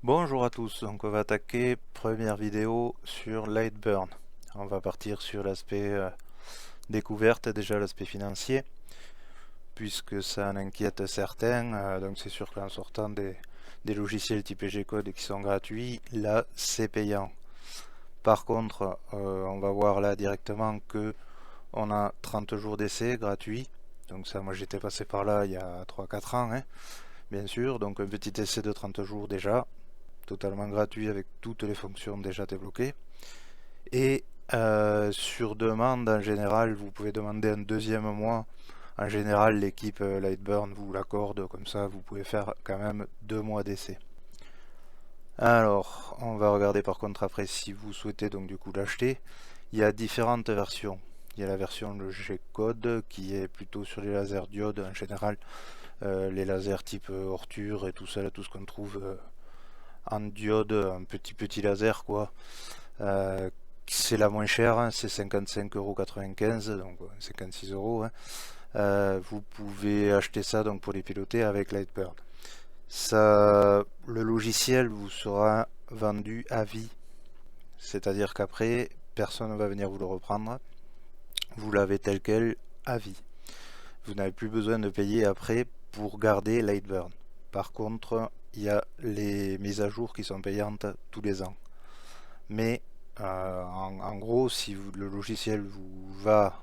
Bonjour à tous, donc on va attaquer première vidéo sur Lightburn. On va partir sur l'aspect découverte, déjà l'aspect financier, puisque ça en inquiète certains. Donc c'est sûr qu'en sortant des logiciels type G-Code qui sont gratuits, là c'est payant. Par contre, on va voir là directement que on a 30 jours d'essai gratuits. Donc ça, moi j'étais passé par là il y a 3-4 ans, hein, bien sûr. Donc un petit essai de 30 jours déjà, totalement gratuit avec toutes les fonctions déjà débloquées. Et sur demande, en général, vous pouvez demander un deuxième mois. En général, l'équipe Lightburn vous l'accorde, comme ça vous pouvez faire quand même 2 mois d'essai. Alors, on va regarder par contre après si vous souhaitez donc du coup l'acheter. Il y a différentes versions. Il y a la version le G-Code qui est plutôt sur les lasers diodes en général, les lasers type Orture et tout ça, tout ce qu'on trouve en diode, un petit laser quoi. Euh, c'est la moins chère, hein, c'est 55,95 €, donc 56 euros. Hein. Vous pouvez acheter ça donc pour les piloter avec Lightburn. Ça, le logiciel vous sera vendu à vie, c'est-à-dire qu'après personne ne va venir vous le reprendre. Vous l'avez tel quel à vie. Vous n'avez plus besoin de payer après pour garder Lightburn. Par contre, il y a les mises à jour qui sont payantes tous les ans. Mais en gros, si le logiciel vous va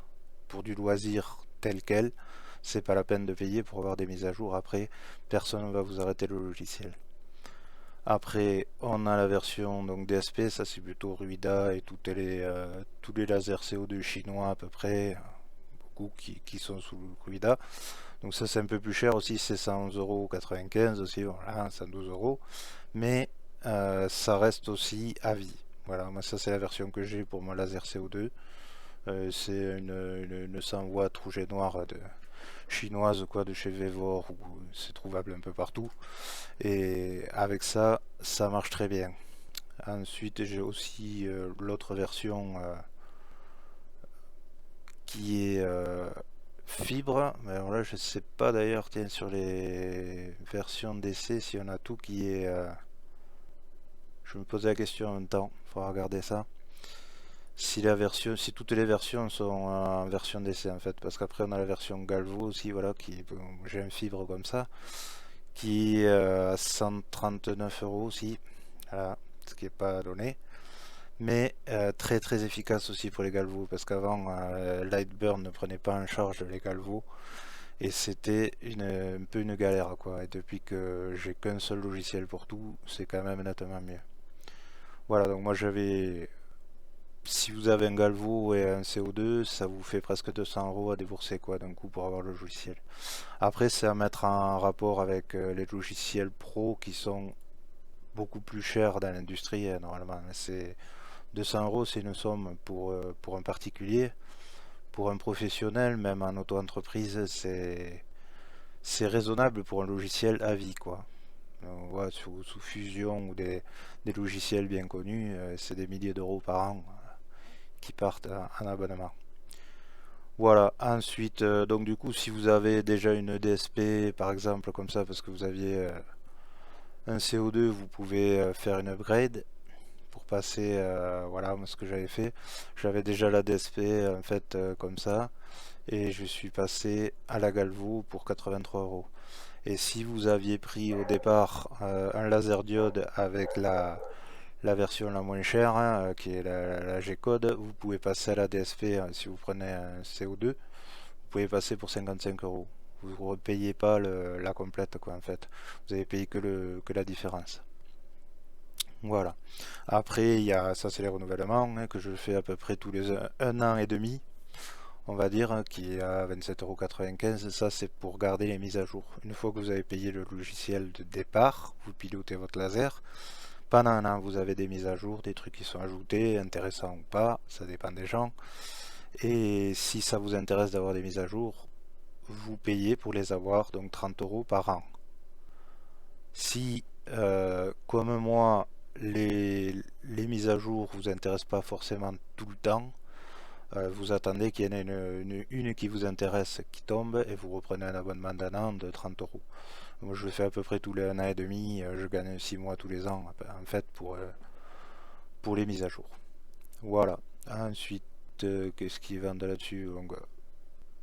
pour du loisir tel quel, c'est pas la peine de payer pour avoir des mises à jour. Après, personne ne va vous arrêter le logiciel. Après, on a la version donc DSP, ça c'est plutôt Ruida et tous les lasers CO2 chinois à peu près, beaucoup qui sont sous Ruida. Donc ça c'est un peu plus cher aussi, c'est 111,95 € aussi, voilà, 112 euros. Mais ça reste aussi à vie. Voilà, moi ça c'est la version que j'ai pour mon laser CO2. C'est une 100 watts rouge et noir chinoise quoi, de chez Vevor, où c'est trouvable un peu partout. Et avec ça, ça marche très bien. Ensuite, j'ai aussi l'autre version qui est fibre. Mais alors là, je sais pas d'ailleurs, tiens, sur les versions d'essai, si on a tout qui est. Je me posais la question en même temps, il faudra regarder ça. Si toutes les versions sont en version d'essai en fait, parce qu'après on a la version Galvo aussi, voilà, j'ai un fibre comme ça, qui est à 139 euros aussi, voilà, ce qui n'est pas donné, mais très très efficace aussi pour les Galvo, parce qu'avant Lightburn ne prenait pas en charge les Galvo, et c'était un peu une galère quoi, et depuis que j'ai qu'un seul logiciel pour tout, c'est quand même nettement mieux. Voilà, donc moi j'avais si vous avez un Galvo et un CO2, ça vous fait presque 200 euros à débourser quoi d'un coup pour avoir le logiciel. Après, c'est à mettre en rapport avec les logiciels pro qui sont beaucoup plus chers dans l'industrie normalement. C'est 200 euros, c'est une somme pour un particulier. Pour un professionnel, même en auto-entreprise, c'est raisonnable pour un logiciel à vie quoi. Ouais, sous Fusion ou des logiciels bien connus, c'est des milliers d'euros par an qui partent en abonnement. Voilà, ensuite, donc du coup, si vous avez déjà une DSP, par exemple, comme ça, parce que vous aviez un CO2, vous pouvez faire une upgrade pour passer, voilà, moi, ce que j'avais fait. J'avais déjà la DSP, en fait, comme ça, et je suis passé à la Galvo pour 83 euros. Et si vous aviez pris au départ un laser diode avec la version la moins chère, hein, qui est la G-Code, vous pouvez passer à la DSP si vous prenez un CO2, vous pouvez passer pour 55 euros. Vous ne payez pas la complète quoi en fait. Vous avez payé que la différence. Voilà. Après, il y a ça c'est les renouvellements hein, que je fais à peu près tous les un an et demi, on va dire, hein, qui est à 27,95 €. Ça c'est pour garder les mises à jour. Une fois que vous avez payé le logiciel de départ, vous pilotez votre laser. Pendant un an, vous avez des mises à jour, des trucs qui sont ajoutés, intéressants ou pas, ça dépend des gens. Et si ça vous intéresse d'avoir des mises à jour, vous payez pour les avoir, donc 30 euros par an. Si, comme moi, les mises à jour vous intéressent pas forcément tout le temps, vous attendez qu'il y en ait une qui vous intéresse qui tombe et vous reprenez un abonnement d'un an de 30 euros. Moi je le fais à peu près tous les 1 an et demi, je gagne 6 mois tous les ans en fait pour les mises à jour. Voilà. Ensuite, qu'est-ce qu'ils vendent là-dessus? Donc,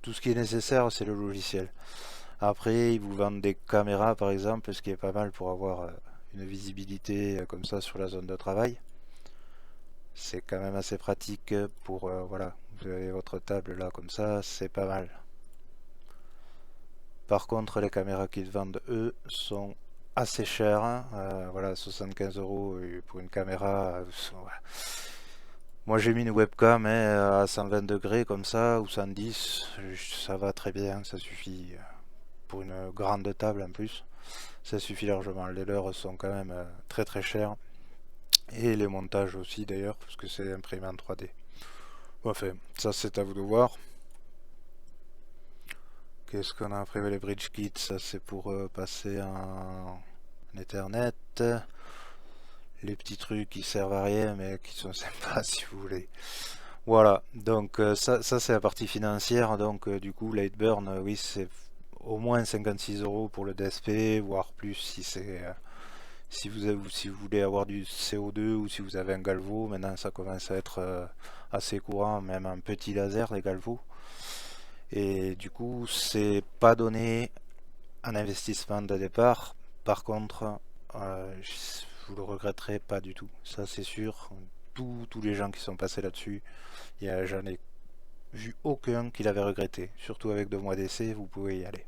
tout ce qui est nécessaire, c'est le logiciel. Après, ils vous vendent des caméras, par exemple, ce qui est pas mal pour avoir une visibilité comme ça sur la zone de travail. C'est quand même assez pratique pour, voilà, vous avez votre table là comme ça, c'est pas mal. Par contre, les caméras qu'ils vendent, eux, sont assez chères, hein. Voilà, 75 euros pour une caméra. Ouais. Moi j'ai mis une webcam à 120 degrés comme ça, ou 110, ça va très bien, ça suffit pour une grande table en plus, ça suffit largement. Les leurs sont quand même très très chers, et les montages aussi d'ailleurs, parce que c'est imprimé en 3D. Enfin, ça c'est à vous de voir. Qu'est-ce qu'on a après? Les bridge kits, ça c'est pour passer en Ethernet. Les petits trucs qui servent à rien mais qui sont sympas si vous voulez. Voilà, donc ça c'est la partie financière. Donc du coup Lightburn, oui, c'est au moins 56 euros pour le DSP, voire plus si c'est si vous voulez avoir du CO2 ou si vous avez un galvo. Maintenant ça commence à être assez courant, même un petit laser les galvos. Et du coup c'est pas donné un investissement de départ. Par contre, vous le regretterez pas du tout, ça c'est sûr. Tous les gens qui sont passés là-dessus, j'en ai vu aucun qui l'avait regretté. Surtout avec 2 mois d'essai, vous pouvez y aller.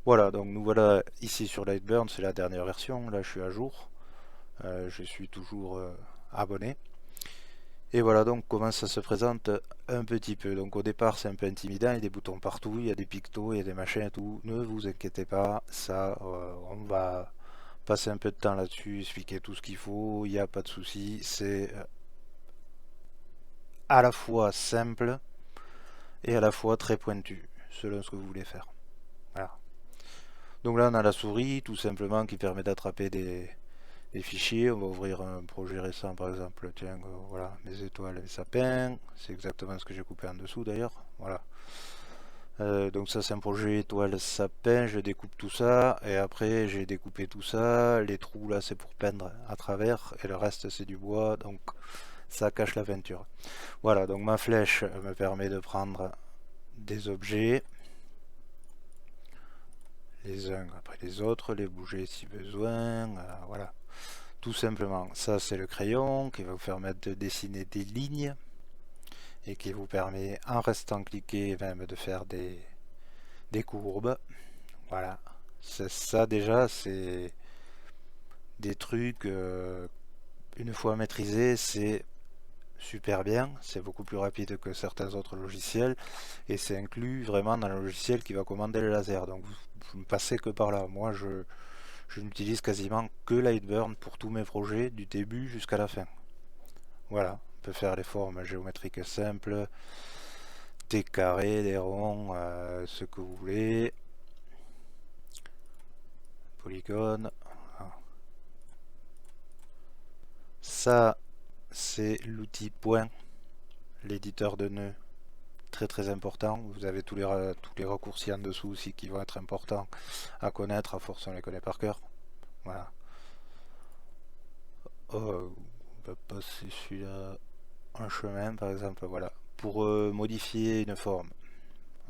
Voilà, donc nous voilà ici sur Lightburn, c'est la dernière version. Là, je suis à jour. Je suis toujours abonné. Et voilà donc comment ça se présente un petit peu. Donc au départ, c'est un peu intimidant. Il y a des boutons partout, il y a des pictos, il y a des machins et tout. Ne vous inquiétez pas, ça, on va passer un peu de temps là-dessus, expliquer tout ce qu'il faut. Il n'y a pas de souci. C'est à la fois simple et à la fois très pointu, selon ce que vous voulez faire. Voilà. Donc là, on a la souris, tout simplement, qui permet d'attraper des fichiers. On va ouvrir un projet récent, par exemple. Tiens, voilà, mes étoiles et sapins. C'est exactement ce que j'ai coupé en dessous, d'ailleurs. Voilà. Donc ça, c'est un projet étoile sapin. Je découpe tout ça. Et après, j'ai découpé tout ça. Les trous, là, c'est pour peindre à travers. Et le reste, c'est du bois. Donc, ça cache la peinture. Voilà, donc ma flèche me permet de prendre des objets, les uns après les autres, les bouger si besoin, voilà, tout simplement. Ça c'est le crayon qui va vous permettre de dessiner des lignes et qui vous permet en restant cliqué même de faire des courbes. Voilà, ça déjà c'est des trucs, une fois maîtrisés, c'est super bien, c'est beaucoup plus rapide que certains autres logiciels et c'est inclus vraiment dans le logiciel qui va commander le laser. Donc vous ne passez que par là. Moi je n'utilise quasiment que Lightburn pour tous mes projets du début jusqu'à la fin. Voilà, on peut faire les formes géométriques simples, des carrés, des ronds, ce que vous voulez. Polygone. Ça c'est l'outil point, l'éditeur de nœuds. Très très important. Vous avez tous les raccourcis en dessous aussi qui vont être importants à connaître, à force on les connaît par cœur. Voilà. Oh, on va passer celui-là en chemin par exemple. Voilà. Pour modifier une forme,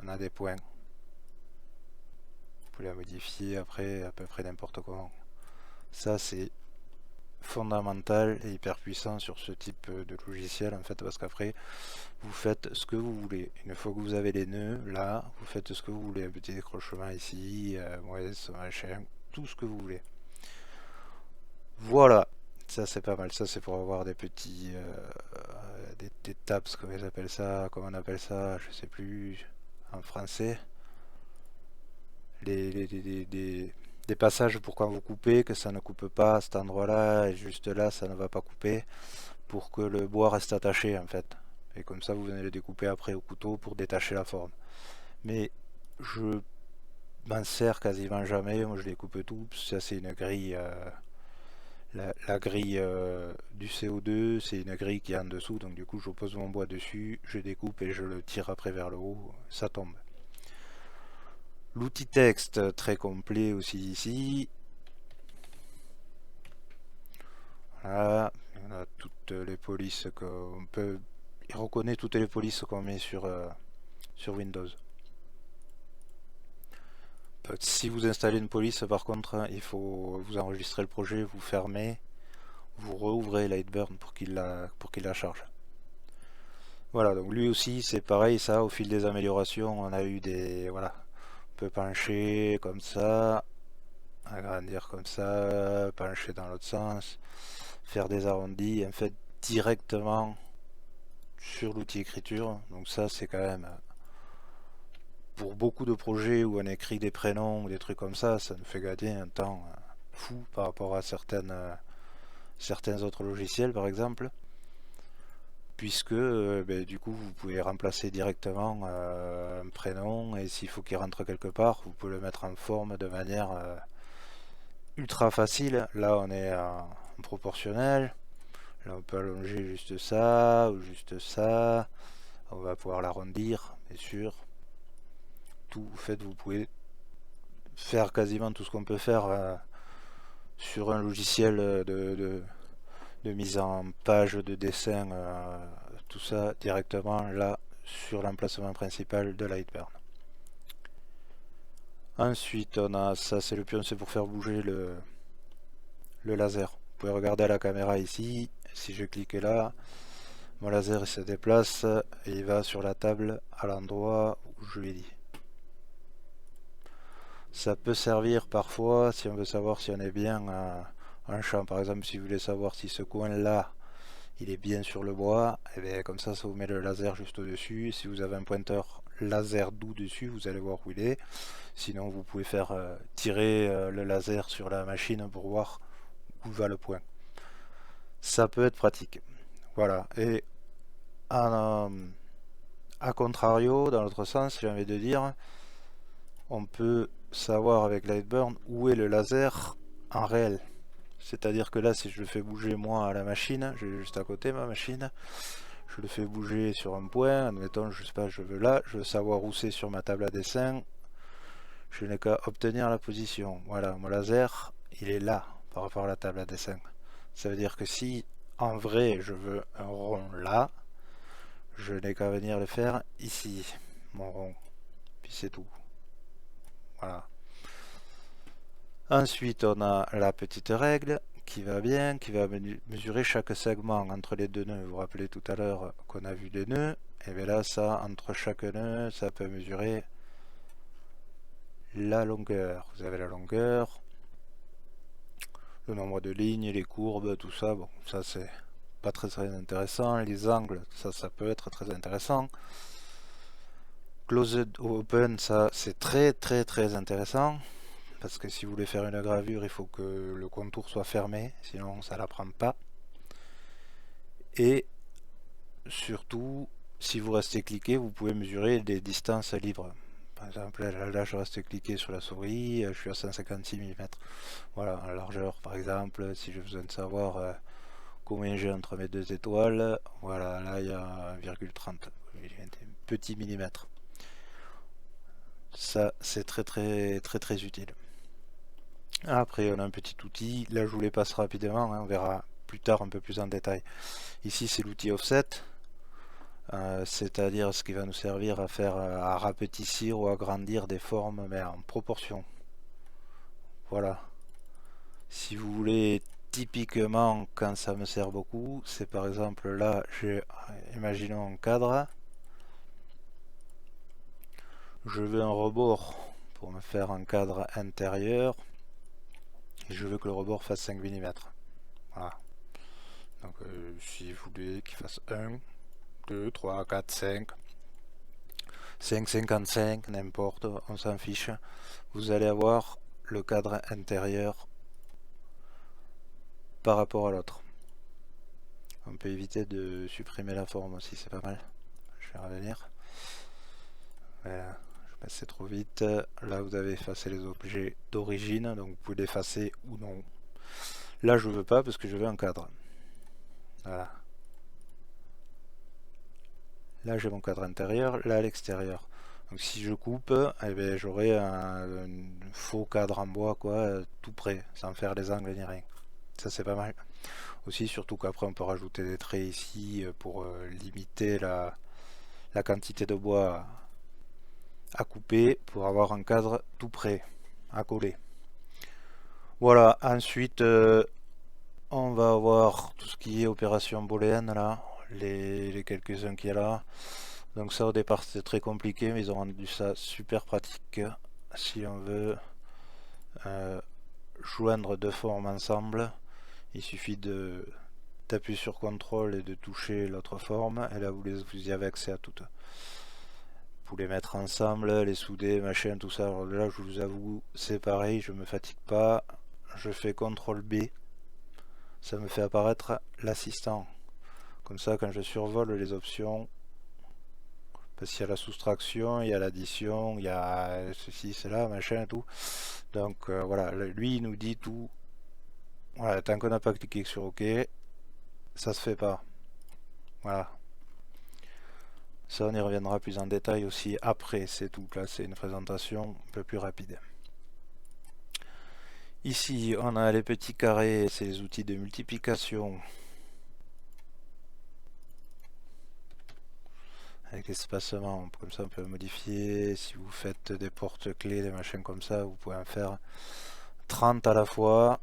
on a des points. Vous pouvez la modifier après à peu près n'importe comment. Ça c'est fondamental et hyper puissant sur ce type de logiciel en fait, parce qu'après vous faites ce que vous voulez. Une fois que vous avez les nœuds là, vous faites ce que vous voulez, un petit décrochement ici, ouais, ce machin, tout ce que vous voulez. Voilà, ça c'est pas mal. Ça c'est pour avoir des petits des tabs, comme ils appellent ça, comment on appelle ça, je sais plus en français. Des passages pour quand vous coupez, que ça ne coupe pas à cet endroit-là, et juste là, ça ne va pas couper, pour que le bois reste attaché en fait. Et comme ça, vous venez le découper après au couteau pour détacher la forme. Mais je m'en sers quasiment jamais, moi je découpe tout, ça c'est une grille, la grille du CO2, c'est une grille qui est en dessous, donc du coup je pose mon bois dessus, je découpe et je le tire après vers le haut, ça tombe. L'outil texte très complet aussi ici. Voilà, on a toutes les polices qu'on peut. Il reconnaît toutes les polices qu'on met sur Windows. Si vous installez une police, par contre, il faut vous enregistrer le projet, vous fermez, vous rouvrez Lightburn pour qu'il la charge. Voilà, donc lui aussi c'est pareil, ça au fil des améliorations, on a eu des. Voilà, on peut pencher comme ça, agrandir comme ça, pencher dans l'autre sens, faire des arrondis, en fait directement sur l'outil écriture. Donc ça c'est quand même pour beaucoup de projets où on écrit des prénoms ou des trucs comme ça nous fait gagner un temps fou par rapport à certains autres logiciels par exemple, puisque ben, du coup vous pouvez remplacer directement un prénom, et s'il faut qu'il rentre quelque part, vous pouvez le mettre en forme de manière ultra facile. Là on est en proportionnel, là on peut allonger juste ça ou juste ça, on va pouvoir l'arrondir bien sûr. Tout, en fait, vous pouvez faire quasiment tout ce qu'on peut faire sur un logiciel de mise en page, de dessin, tout ça directement là sur l'emplacement principal de Lightburn. Ensuite, on a ça, c'est le pion, c'est pour faire bouger le laser. Vous pouvez regarder à la caméra ici. Si je clique là, mon laser il se déplace et il va sur la table à l'endroit où je lui ai dit. Ça peut servir parfois si on veut savoir si on est bien en champ. Par exemple, si vous voulez savoir si ce coin-là, il est bien sur le bois, et bien comme ça vous met le laser juste au-dessus. Si vous avez un pointeur laser doux dessus, vous allez voir où il est. Sinon, vous pouvez faire tirer le laser sur la machine pour voir où va le point. Ça peut être pratique. Voilà. Et à contrario, dans l'autre sens, j'ai envie de dire, on peut savoir avec Lightburn où est le laser en réel. C'est-à-dire que là, si je le fais bouger moi à la machine, j'ai juste à côté ma machine, je le fais bouger sur un point, admettons, je sais pas, je veux là, je veux savoir où c'est sur ma table à dessin, je n'ai qu'à obtenir la position. Voilà, mon laser, il est là par rapport à la table à dessin. Ça veut dire que si en vrai je veux un rond là, je n'ai qu'à venir le faire ici, mon rond, puis c'est tout. Voilà. Ensuite, on a la petite règle qui va bien, qui va mesurer chaque segment entre les deux nœuds. Vous vous rappelez tout à l'heure qu'on a vu des nœuds, et bien là, ça, entre chaque nœud, ça peut mesurer la longueur. Vous avez la longueur, le nombre de lignes, les courbes, tout ça. Bon, ça c'est pas très intéressant. Les angles, ça peut être très intéressant. Closed ou open, ça c'est très intéressant. Parce que si vous voulez faire une gravure, il faut que le contour soit fermé, sinon ça ne la prend pas. Et surtout, si vous restez cliqué, vous pouvez mesurer des distances libres. Par exemple, là je reste cliqué sur la souris, je suis à 156 mm. Voilà, la largeur par exemple, si j'ai besoin de savoir combien j'ai entre mes deux étoiles, voilà, là il y a 1,30, petit millimètre. Ça, c'est très utile. Après, on a un petit outil. Là, je vous les passe rapidement. On verra plus tard un peu plus en détail. Ici, c'est l'outil offset, c'est-à-dire ce qui va nous servir à faire, à rapetissir ou agrandir des formes, mais en proportion. Voilà. Si vous voulez, typiquement, quand ça me sert beaucoup, c'est par exemple là, imaginons un cadre. Je veux un rebord pour me faire un cadre intérieur. Et je veux que le rebord fasse 5 mm. Voilà. Donc si vous voulez qu'il fasse 1, 2, 3, 4, 5, 5,55, n'importe, on s'en fiche. Vous allez avoir le cadre intérieur par rapport à l'autre. On peut éviter de supprimer la forme aussi, c'est pas mal. Je vais revenir. Voilà, je passais trop vite. Là, vous avez effacé les objets d'origine, donc vous pouvez l'effacer ou non. Là, je veux pas parce que je veux un cadre. Voilà. Là, j'ai mon cadre intérieur, là, à l'extérieur. Donc si je coupe, eh ben, j'aurai un faux cadre en bois quoi, tout prêt, sans faire les angles ni rien. Ça c'est pas mal. Aussi, surtout qu'après on peut rajouter des traits ici pour limiter la quantité de bois à couper pour avoir un cadre tout prêt à coller. Voilà, ensuite on va avoir tout ce qui est opération booléenne là, les quelques-uns qu'il y a là. Donc ça au départ c'était très compliqué, mais ils ont rendu ça super pratique si on veut euh, joindre deux formes ensemble. Il suffit d'appuyer sur CTRL et de toucher l'autre forme, et là vous y avez accès à toutes. Vous les mettre ensemble, les souder, machin, tout ça. Alors là je vous avoue, c'est pareil, je me fatigue pas. Je fais CTRL B, ça me fait apparaître l'assistant. Comme ça quand je survole les options, parce qu'il y a la soustraction, il y a l'addition, il y a ceci, cela, machin, tout. Donc voilà, lui il nous dit tout. Voilà, tant qu'on n'a pas cliqué sur OK, ça se fait pas. Voilà. Ça on y reviendra plus en détail aussi après, c'est tout. Là c'est une présentation un peu plus rapide. Ici on a les petits carrés, c'est les outils de multiplication. Avec l'espacement, comme ça on peut modifier. Si vous faites des porte-clés, des machins comme ça, vous pouvez en faire 30 à la fois.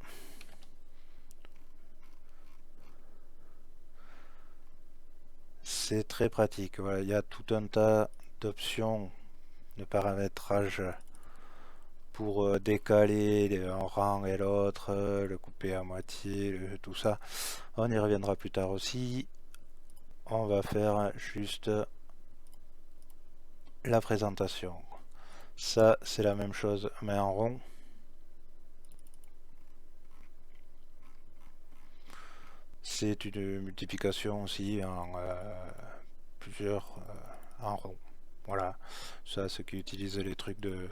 C'est très pratique. Voilà, il y a tout un tas d'options de paramétrage pour décaler un rang et l'autre, le couper à moitié, tout ça. On y reviendra plus tard aussi. On va faire juste la présentation. Ça, c'est la même chose, mais en rond. C'est une multiplication aussi en plusieurs en rond. Voilà, ça, ceux qui utilisent les trucs de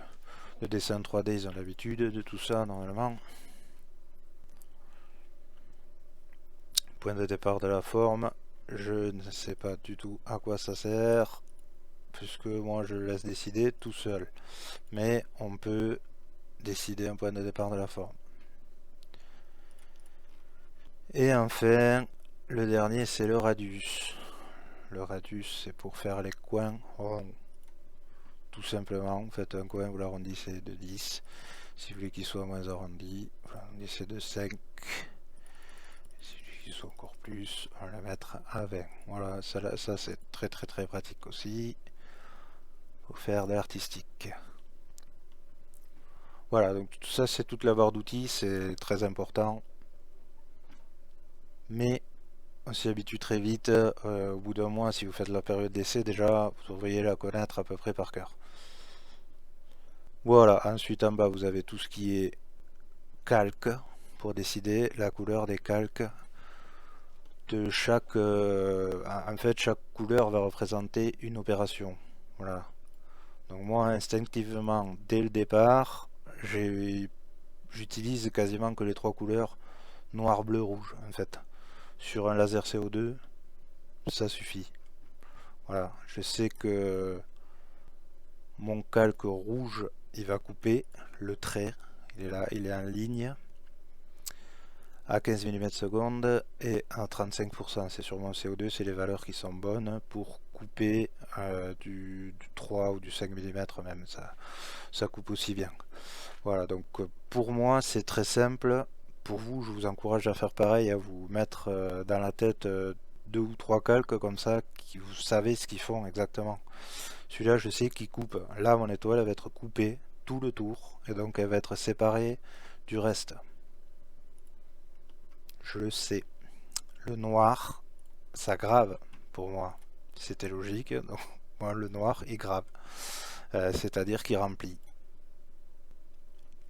dessin 3D, ils ont l'habitude de tout ça normalement. Point de départ de la forme, je ne sais pas du tout à quoi ça sert, puisque moi je le laisse décider tout seul. Mais on peut décider un point de départ de la forme. Et enfin, le dernier c'est le radius. Le radius c'est pour faire les coins ronds. Tout simplement, vous faites un coin, vous l'arrondissez de 10. Si vous voulez qu'il soit moins arrondi, vous l'arrondissez de 5. Si vous voulez qu'il soit encore plus, on va le mettre à 20. Voilà, ça c'est très très très pratique aussi pour faire de l'artistique. Voilà, donc tout ça c'est toute la barre d'outils, c'est très important. Mais on s'y habitue très vite. Au bout d'un mois, si vous faites la période d'essai, déjà vous devriez la connaître à peu près par cœur. Voilà, ensuite en bas vous avez tout ce qui est calque pour décider la couleur des calques de chaque. En fait, chaque couleur va représenter une opération. Voilà. Donc moi, instinctivement, dès le départ, j'utilise quasiment que les trois couleurs noir, bleu, rouge. En fait, sur un laser CO2, ça suffit. Voilà, je sais que mon calque rouge, il va couper le trait. Il est là, il est en ligne à 15 mm/s et à 35%. C'est sur mon CO2, c'est les valeurs qui sont bonnes pour couper du 3 ou du 5 mm même. Ça coupe aussi bien. Voilà, donc pour moi c'est très simple. Pour vous, je vous encourage à faire pareil, à vous mettre dans la tête deux ou trois calques comme ça, qui vous savez ce qu'ils font exactement. Celui-là, je sais qu'il coupe. Là, mon étoile elle va être coupée tout le tour, et donc elle va être séparée du reste. Je le sais. Le noir, ça grave pour moi. C'était logique, donc moi le noir il grave. C'est-à-dire qu'il remplit.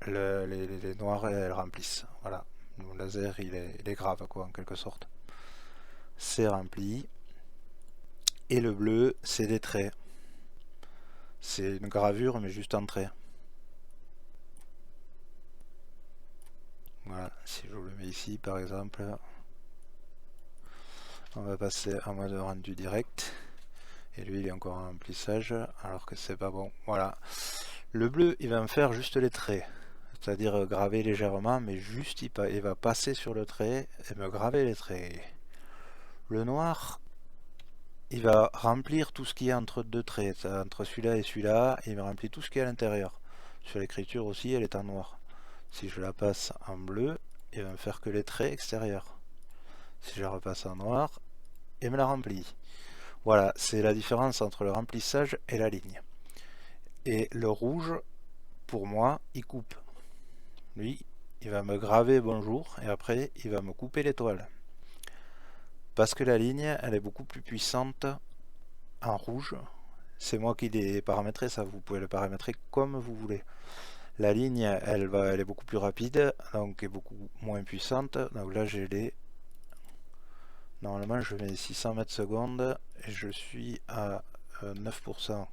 Les noirs elles remplissent. Voilà. Le laser il est grave quoi en quelque sorte. C'est rempli. Et le bleu c'est des traits. C'est une gravure mais juste en trait. Voilà, si je vous le mets ici par exemple, on va passer en mode rendu direct. Et lui il est encore en remplissage alors que c'est pas bon. Voilà. Le bleu il va me faire juste les traits. C'est-à-dire graver légèrement, mais juste il va passer sur le trait et me graver les traits. Le noir, il va remplir tout ce qui est entre deux traits, entre celui-là et celui-là, il me remplit tout ce qui est à l'intérieur. Sur l'écriture aussi, elle est en noir. Si je la passe en bleu, il va me faire que les traits extérieurs. Si je la repasse en noir, il me la remplit. Voilà, c'est la différence entre le remplissage et la ligne. Et le rouge, pour moi, il coupe. Lui, il va me graver bonjour et après, il va me couper l'étoile. Parce que la ligne, elle est beaucoup plus puissante en rouge. C'est moi qui l'ai paramétré, ça vous pouvez le paramétrer comme vous voulez. La ligne, elle est beaucoup plus rapide, donc est beaucoup moins puissante. Donc là, j'ai les... Normalement, je mets 600 mètres secondes et je suis à 9%.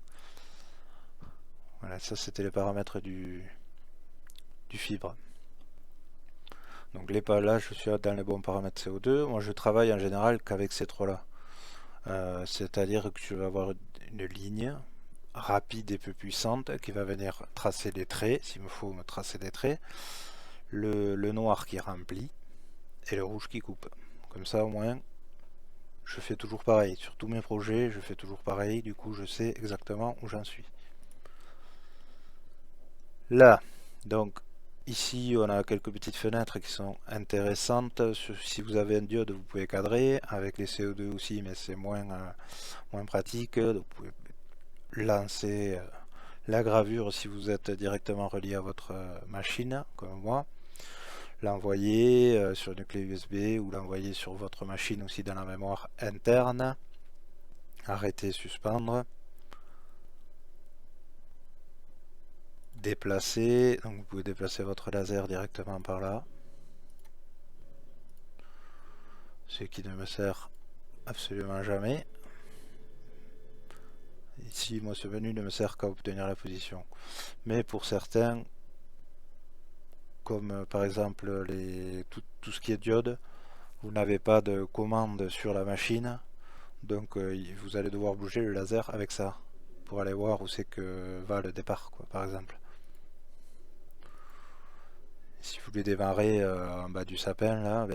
Voilà, ça c'était les paramètres du fibre. Donc les pas là, je suis dans les bons paramètres CO2. Moi, je travaille en général qu'avec ces trois-là. C'est-à-dire que je vais avoir une ligne rapide et peu puissante qui va venir tracer des traits, s'il me faut me tracer des traits, le noir qui remplit et le rouge qui coupe. Comme ça au moins je fais toujours pareil. Sur tous mes projets je fais toujours pareil, du coup je sais exactement où j'en suis. Là, donc ici on a quelques petites fenêtres qui sont intéressantes. Si vous avez un diode vous pouvez cadrer, avec les CO2 aussi, mais c'est moins pratique. Vous pouvez lancer la gravure si vous êtes directement relié à votre machine comme moi, l'envoyer sur une clé USB ou l'envoyer sur votre machine aussi dans la mémoire interne, arrêter, suspendre, déplacer, donc vous pouvez déplacer votre laser directement par là, ce qui ne me sert absolument jamais. Ici moi ce menu ne me sert qu'à obtenir la position, mais pour certains, comme par exemple tout ce qui est diode, vous n'avez pas de commande sur la machine, donc vous allez devoir bouger le laser avec ça pour aller voir où c'est que va le départ, quoi, par exemple. Si vous voulez démarrer en bas du sapin là,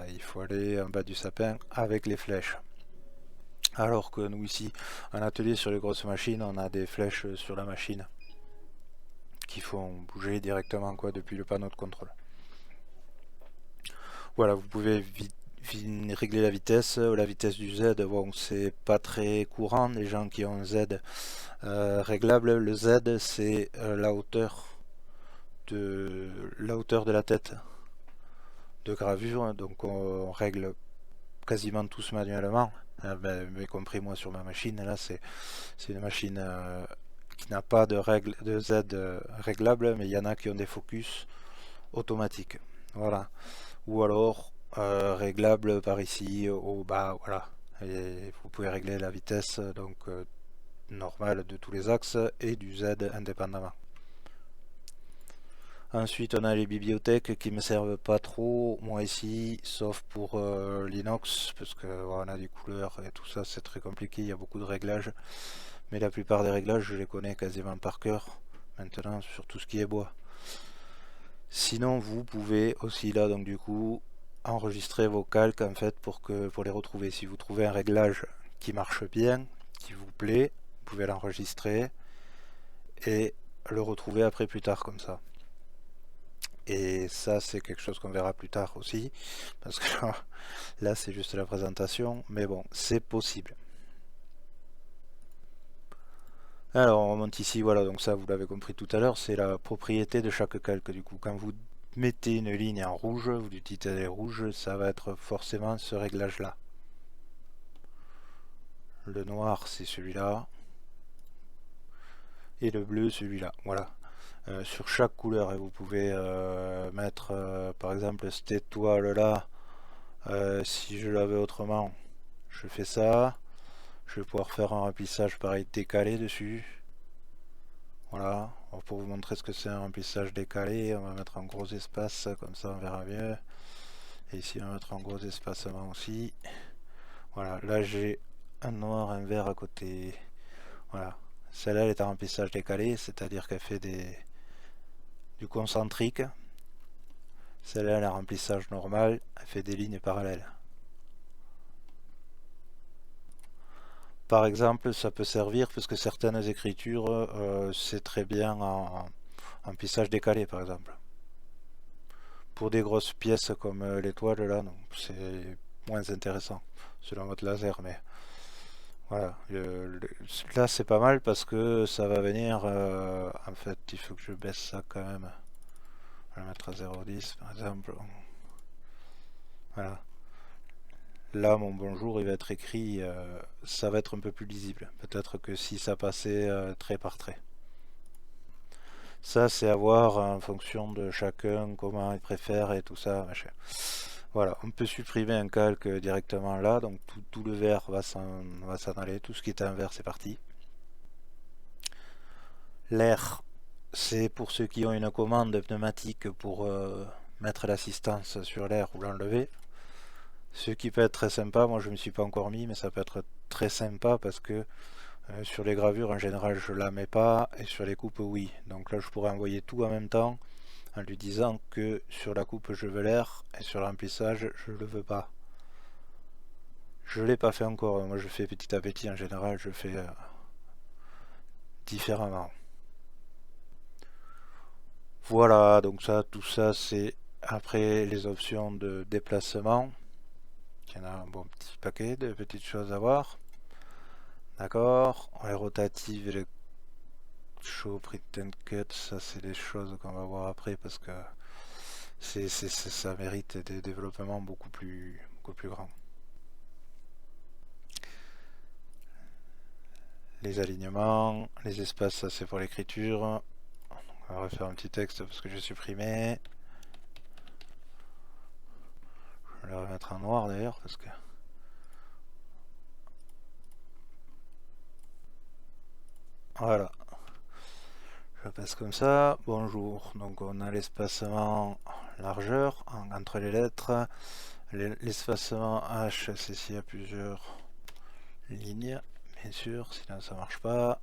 il faut aller en bas du sapin avec les flèches. Alors que nous ici, en atelier sur les grosses machines, on a des flèches sur la machine qui font bouger directement, quoi, depuis le panneau de contrôle. Voilà, vous pouvez régler la vitesse du Z. Bon, c'est pas très courant, les gens qui ont un Z réglable. Le Z, c'est la hauteur de la tête de gravure, donc on règle quasiment tous manuellement, mais compris moi sur ma machine. Là, c'est une machine qui n'a pas de règle de Z réglable, mais il y en a qui ont des focus automatiques. Voilà. Ou alors réglable par ici au bas, voilà. Et vous pouvez régler la vitesse donc normale de tous les axes et du Z indépendamment. Ensuite on a les bibliothèques qui me servent pas trop moi ici, sauf pour Linux, parce que on a des couleurs et tout ça, c'est très compliqué, il y a beaucoup de réglages, mais la plupart des réglages je les connais quasiment par cœur maintenant sur tout ce qui est bois. Sinon vous pouvez aussi là, donc du coup, enregistrer vos calques en fait pour les retrouver. Si vous trouvez un réglage qui marche bien, qui vous plaît, vous pouvez l'enregistrer et le retrouver après plus tard comme ça. Et ça c'est quelque chose qu'on verra plus tard aussi, parce que là c'est juste la présentation, mais bon, c'est possible. Alors on remonte ici, voilà, donc ça vous l'avez compris tout à l'heure, c'est la propriété de chaque calque. Du coup, quand vous mettez une ligne en rouge, vous l'utilisez rouge, ça va être forcément ce réglage là. Le noir c'est celui-là, et le bleu celui-là, voilà. Sur chaque couleur, et vous pouvez mettre par exemple cette étoile là, si je l'avais autrement, je fais ça, je vais pouvoir faire un remplissage pareil décalé dessus. Voilà, alors pour vous montrer ce que c'est un remplissage décalé, on va mettre un gros espace, comme ça on verra mieux. Et ici on va mettre un gros espacement aussi. Voilà, là j'ai un noir, un vert à côté. Voilà. Celle-là, elle est en remplissage décalé, c'est-à-dire qu'elle fait du concentrique. Celle-là, elle est en remplissage normal, elle fait des lignes parallèles. Par exemple, ça peut servir parce que certaines écritures, c'est très bien en remplissage décalé, par exemple. Pour des grosses pièces comme l'étoile, là, non, c'est moins intéressant, selon votre laser, mais voilà. Là, c'est pas mal parce que ça va venir, en fait, il faut que je baisse ça quand même. On va le mettre à 0,10 par exemple. Voilà. Là, mon bonjour, il va être écrit, ça va être un peu plus lisible. Peut-être que si ça passait trait par trait. Ça, c'est à voir en fonction de chacun, comment il préfère et tout ça, machin. Voilà, on peut supprimer un calque directement là, donc tout le vert va s'en aller, tout ce qui est un vert, c'est parti. L'air, c'est pour ceux qui ont une commande pneumatique pour mettre l'assistance sur l'air ou l'enlever. Ce qui peut être très sympa, moi je ne me suis pas encore mis, mais ça peut être très sympa parce que sur les gravures en général je la mets pas et sur les coupes oui. Donc là je pourrais envoyer tout en même temps en lui disant que sur la coupe je veux l'air et sur le remplissage je le veux pas. Je l'ai pas fait encore, moi je fais petit à petit en général, je fais différemment. Voilà, donc ça, tout ça c'est après les options de déplacement. Il y en a un bon petit paquet de petites choses à voir. D'accord, les rotatives et les show, print and cut, ça c'est des choses qu'on va voir après parce que ça mérite des développements beaucoup plus grands. Les alignements, les espaces, ça c'est pour l'écriture. On va refaire un petit texte parce que j'ai supprimé. Je vais le remettre en noir d'ailleurs parce que... Voilà. Je passe comme ça. Bonjour. Donc on a l'espacement largeur entre les lettres. L'espacement H, c'est s'il y a plusieurs lignes. Bien sûr, sinon ça marche pas.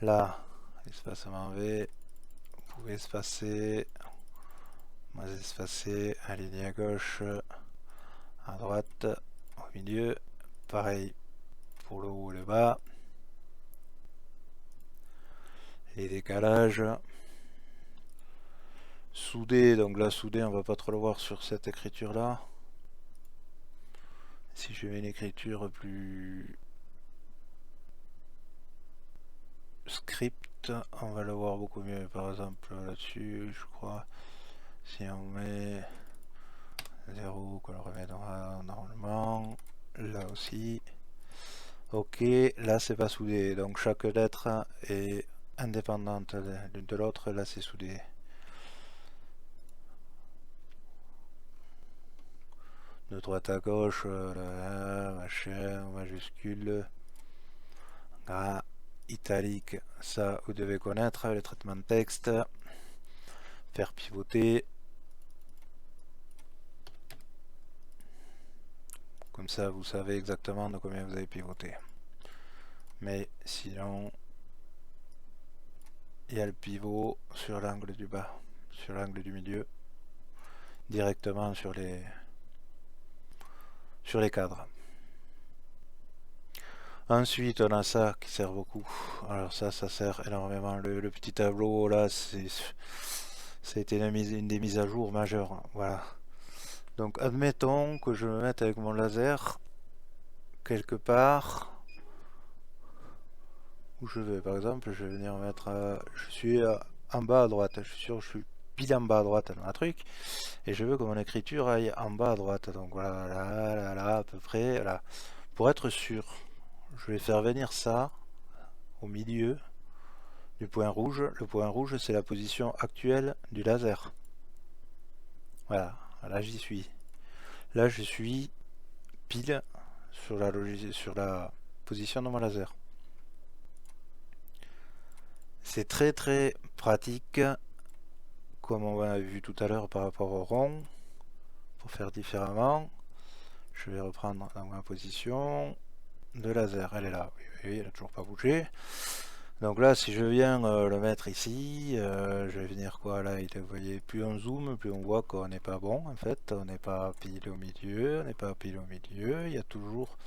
Là, l'espacement V. Vous pouvez espacer. Moi espacer. Aligner à gauche. À droite. Au milieu. Pareil pour le haut et le bas. Les décalages. Soudé, donc là soudé on va pas trop le voir sur cette écriture là. Si je mets une écriture plus script, on va le voir beaucoup mieux. Par exemple là-dessus, je crois, si on met 0, qu'on le remettra normalement, là aussi. Ok, là c'est pas soudé, donc chaque lettre est indépendante l'une de l'autre, là c'est soudé. De droite à gauche, là, machin, majuscule, gras, italique, ça vous devez connaître, le traitement de texte, faire pivoter, comme ça vous savez exactement de combien vous avez pivoté. Mais sinon, il y a le pivot sur l'angle du bas, sur l'angle du milieu, directement sur les cadres. Ensuite, on a ça qui sert beaucoup. Alors ça sert énormément. Le petit tableau là, c'était une des mises à jour majeures. Voilà. Donc, admettons que je me mette avec mon laser quelque part où je veux. Par exemple, je vais venir mettre. Je suis en bas à droite. Je suis sûr que je suis pile en bas à droite dans un truc. Et je veux que mon écriture aille en bas à droite. Donc voilà, là, à peu près. Là. Pour être sûr, je vais faire venir ça au milieu du point rouge. Le point rouge, c'est la position actuelle du laser. Voilà, là j'y suis. Là je suis pile sur la position de mon laser. C'est très très pratique, comme on a vu tout à l'heure par rapport au rond, pour faire différemment. Je vais reprendre dans ma position de laser. Elle est là. Oui, oui, elle n'a toujours pas bougé. Donc là, si je viens le mettre ici, je vais venir quoi là, vous voyez, plus on zoome, plus on voit qu'on n'est pas bon en fait, on n'est pas pile au milieu, on n'est pas pile au milieu, il y a toujours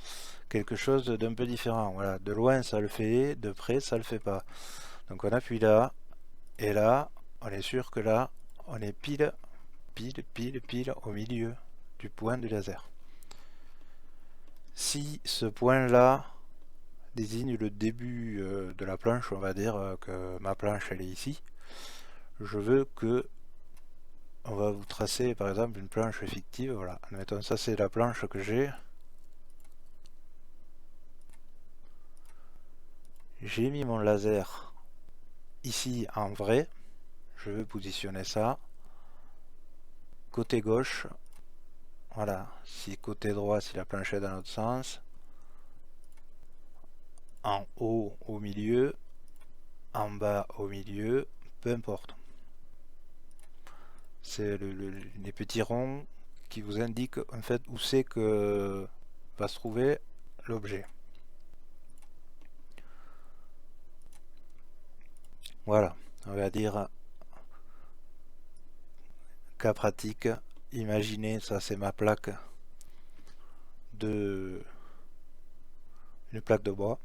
quelque chose d'un peu différent. Voilà, de loin ça le fait, de près ça le fait pas. Donc on appuie là, et là, on est sûr que là, on est pile au milieu du point du laser. Si ce point là désigne le début de la planche, on va dire que ma planche elle est ici, je veux que on va vous tracer par exemple une planche fictive. Voilà, admettons ça c'est la planche que j'ai mis mon laser ici en vrai, je veux positionner ça côté gauche. Voilà, si côté droit, si la planche est dans l'autre sens, en haut au milieu, en bas au milieu, peu importe. C'est les petits ronds qui vous indiquent en fait où c'est que va se trouver l'objet. Voilà, on va dire cas pratique. Imaginez, ça c'est ma plaque une plaque de bois,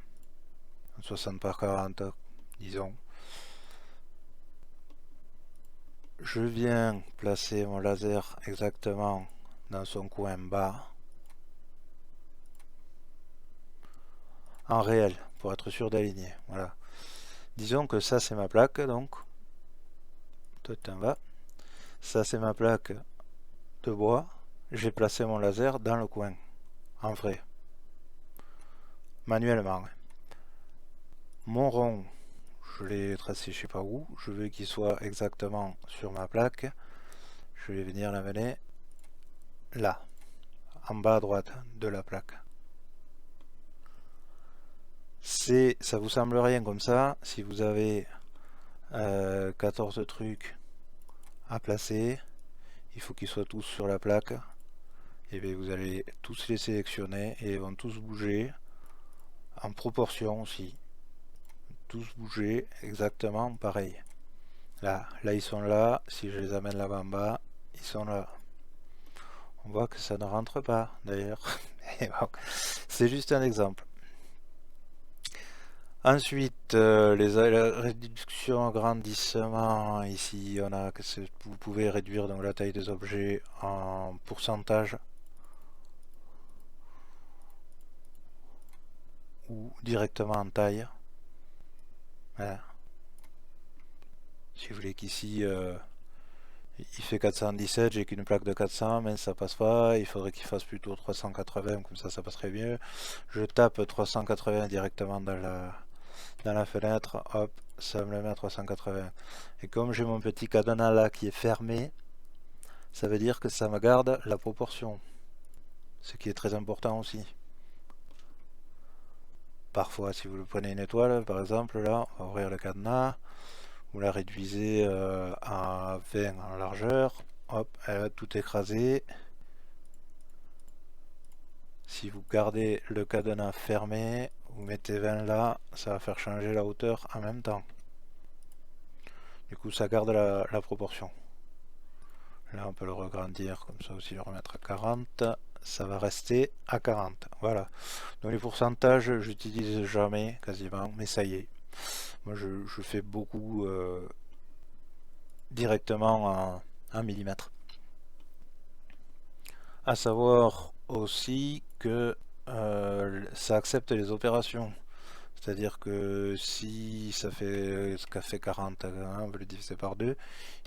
60 par 40, disons. Je viens placer mon laser exactement dans son coin bas, en réel, pour être sûr d'aligner. Voilà. Disons que ça c'est ma plaque, donc tout en bas. Ça c'est ma plaque de bois. J'ai placé mon laser dans le coin, en vrai, manuellement. Mon rond, je l'ai tracé je sais pas où. Je veux qu'il soit exactement sur ma plaque. Je vais venir l'amener là, en bas à droite de la plaque. Ça vous semble rien comme ça. Si vous avez 14 trucs à placer, il faut qu'ils soient tous sur la plaque. Et bien vous allez tous les sélectionner et ils vont tous bouger en proportion aussi. Tous bouger exactement pareil. Là ils sont là. Si je les amène là-bas en bas, ils sont là. On voit que ça ne rentre pas d'ailleurs. Bon, c'est juste un exemple. Ensuite, la réduction, agrandissement, ici on a que vous pouvez réduire donc la taille des objets en pourcentage ou directement en taille. Voilà. Si vous voulez qu'ici il fait 417, j'ai qu'une plaque de 400, mais ça passe pas, il faudrait qu'il fasse plutôt 380, comme ça passerait mieux. Je tape 380 directement dans la fenêtre, hop, ça me le met à 380. Et comme j'ai mon petit cadenas là qui est fermé, ça veut dire que ça me garde la proportion, ce qui est très important aussi. Parfois, si vous prenez une étoile, par exemple, là, on va ouvrir le cadenas, vous la réduisez à 20 en largeur, hop, elle va tout écraser. Si vous gardez le cadenas fermé, vous mettez 20 là, ça va faire changer la hauteur en même temps. Du coup, ça garde la proportion. Là, on peut le regrandir, comme ça aussi, le remettre à 40. Ça va rester à 40. Voilà. Donc les pourcentages, j'utilise jamais, quasiment, mais ça y est. Moi, je fais beaucoup directement en millimètres. À savoir aussi que ça accepte les opérations. C'est-à-dire que si ça fait ce qu'a fait 40, on veut le diviser par 2,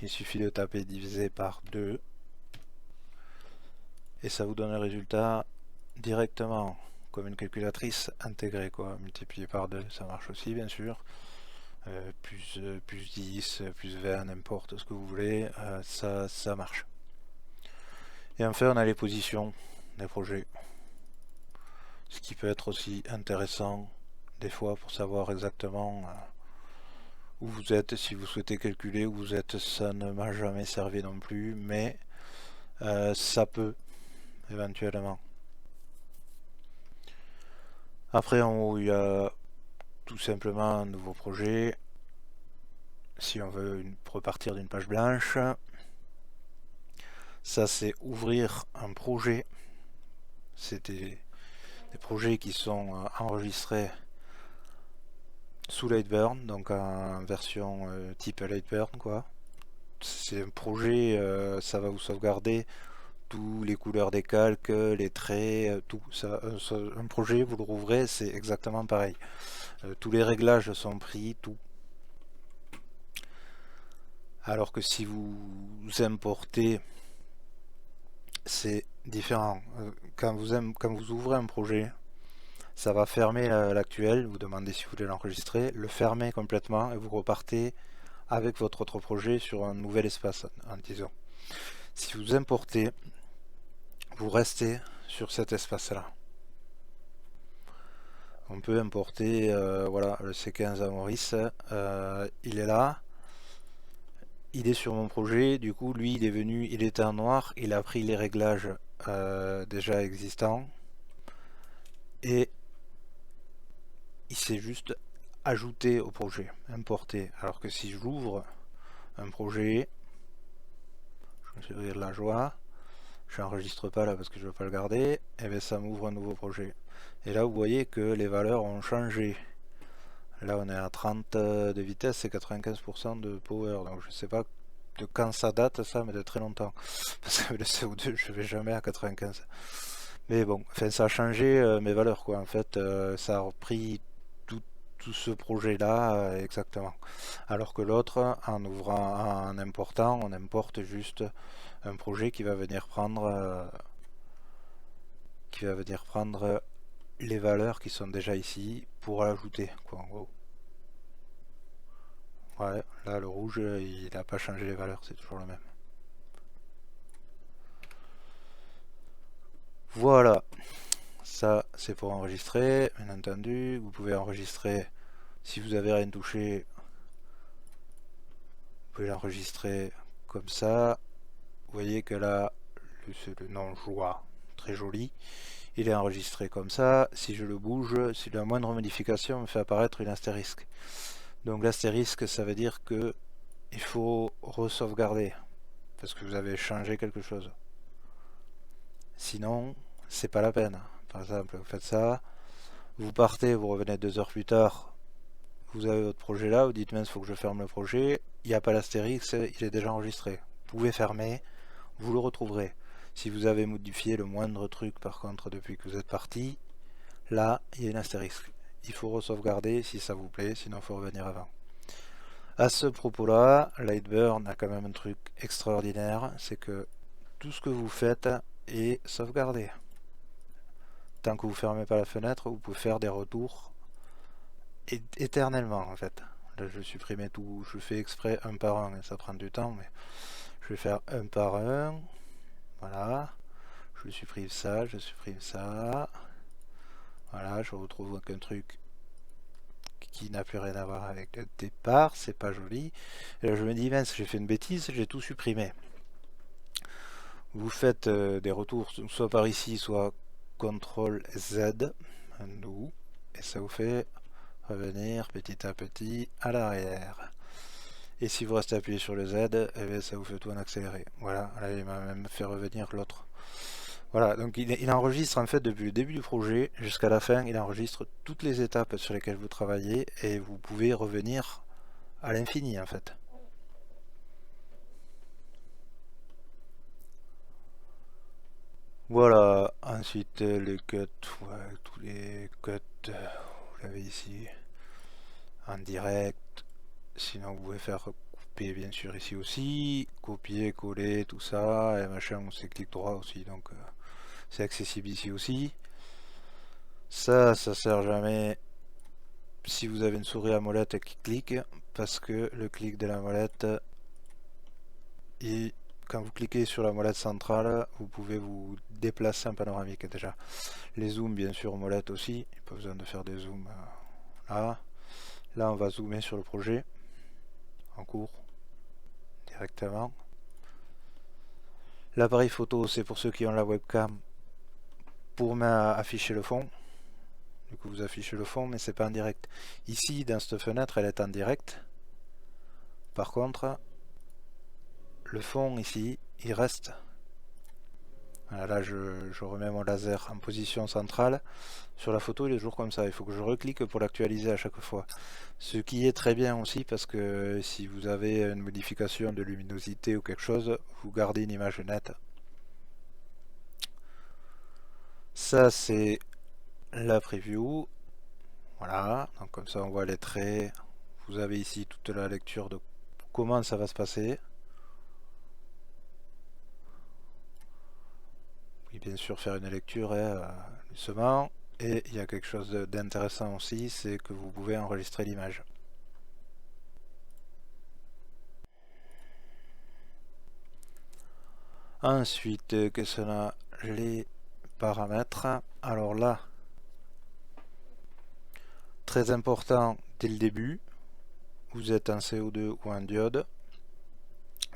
il suffit de taper divisé par 2 et ça vous donne le résultat directement comme une calculatrice intégrée, quoi. Multiplié par 2, ça marche aussi bien sûr. Plus 10, plus 20, n'importe ce que vous voulez, ça marche. Et enfin on a les positions des projets. Ce qui peut être aussi intéressant des fois pour savoir exactement où vous êtes, si vous souhaitez calculer où vous êtes. Ça ne m'a jamais servi non plus, mais ça peut éventuellement. Après, en haut, il y a tout simplement un nouveau projet. Si on veut repartir d'une page blanche, ça c'est ouvrir un projet. C'est des projets qui sont enregistrés sous Lightburn, donc en version type Lightburn quoi. C'est un projet, ça va vous sauvegarder tous les couleurs des calques, les traits, tout. Ça, un projet, vous le rouvrez, c'est exactement pareil. Tous les réglages sont pris, tout. Alors que si vous importez, c'est différent. Quand vous ouvrez un projet, ça va fermer l'actuel, vous demandez si vous voulez l'enregistrer, le fermer complètement et vous repartez avec votre autre projet sur un nouvel espace, en disant. Si vous importez, vous restez sur cet espace-là. On peut importer, voilà, le C15 à Maurice, il est là, il est sur mon projet, du coup lui il est venu, il était en noir, il a pris les réglages déjà existants, et il s'est juste ajouté au projet, importé. Alors que si je l'ouvre un projet, je me suis ouvert de la joie, je n'enregistre pas là parce que je ne veux pas le garder, et bien ça m'ouvre un nouveau projet. Et là vous voyez que les valeurs ont changé. Là on est à 30 de vitesse et 95% de power, donc je ne sais pas de quand ça date ça, mais de très longtemps. Parce que le CO2 je vais jamais à 95. Mais bon, enfin, ça a changé mes valeurs quoi. En fait, ça a repris tout ce projet-là exactement. Alors que l'autre, en ouvrant, en important, on importe juste un projet qui va venir prendre les valeurs qui sont déjà ici pour l'ajouter quoi en gros. Ouais, là le rouge il n'a pas changé les valeurs, c'est toujours le même. Voilà, ça c'est pour enregistrer, bien entendu. Vous pouvez enregistrer si vous avez rien touché, vous pouvez l'enregistrer comme ça. Vous voyez que là, c'est le nom joie, très joli. Il est enregistré comme ça. Si je le bouge, si la moindre modification me fait apparaître une astérisque. Donc l'astérisque, ça veut dire que il faut re-sauvegarder parce que vous avez changé quelque chose. Sinon, c'est pas la peine. Par exemple, vous faites ça, vous partez, vous revenez 2 heures plus tard, vous avez votre projet là, vous dites mince, il faut que je ferme le projet. Il n'y a pas l'astérix, il est déjà enregistré. Vous pouvez fermer, vous le retrouverez. Si vous avez modifié le moindre truc par contre depuis que vous êtes parti, là il y a une astérisque. Il faut re-sauvegarder si ça vous plaît, sinon il faut revenir avant. À ce propos-là, Lightburn a quand même un truc extraordinaire, c'est que tout ce que vous faites est sauvegardé. Tant que vous ne fermez pas la fenêtre, vous pouvez faire des retours éternellement en fait. Là je vais supprimer tout, je fais exprès un par un, ça prend du temps, mais je vais faire un par un. Voilà, je supprime ça, je supprime ça. Voilà, je retrouve un truc qui n'a plus rien à voir avec le départ, c'est pas joli. Et là je me dis mince, j'ai fait une bêtise, j'ai tout supprimé. Vous faites des retours soit par ici, soit CTRL Z, undo, et ça vous fait revenir petit à petit à l'arrière. Et si vous restez appuyé sur le Z, eh bien, ça vous fait tout en accéléré. Voilà, là il m'a même fait revenir l'autre. Voilà, donc il enregistre en fait depuis le début du projet jusqu'à la fin, il enregistre toutes les étapes sur lesquelles vous travaillez et vous pouvez revenir à l'infini en fait. Voilà, ensuite les cuts, ouais, tous les cuts, vous l'avez ici en direct. Sinon, vous pouvez faire couper bien sûr ici aussi, copier, coller, tout ça, et machin, c'est clic droit aussi, donc c'est accessible ici aussi. Ça sert jamais si vous avez une souris à molette qui clique, parce que le clic de la molette, quand vous cliquez sur la molette centrale, vous pouvez vous déplacer en panoramique déjà. Les zooms, bien sûr, molette aussi, il n'y a pas besoin de faire des zooms là. Là, on va zoomer sur le projet en cours directement. L'appareil photo, c'est pour ceux qui ont la webcam pour afficher le fond. Du coup, vous affichez le fond, mais c'est pas en direct. Ici, dans cette fenêtre, elle est en direct. Par contre, le fond ici, il reste. Voilà, là, je remets mon laser en position centrale. Sur la photo, il est toujours comme ça. Il faut que je reclique pour l'actualiser à chaque fois. Ce qui est très bien aussi parce que si vous avez une modification de luminosité ou quelque chose, vous gardez une image nette. Ça, c'est la preview. Voilà, donc comme ça on voit les traits. Vous avez ici toute la lecture de comment ça va se passer. Oui, bien sûr, faire une lecture doucement. Et il y a quelque chose d'intéressant aussi, c'est que vous pouvez enregistrer l'image. Ensuite, qu'est-ce qu'on a? Les paramètres. Alors là, très important dès le début, vous êtes en CO2 ou en diode.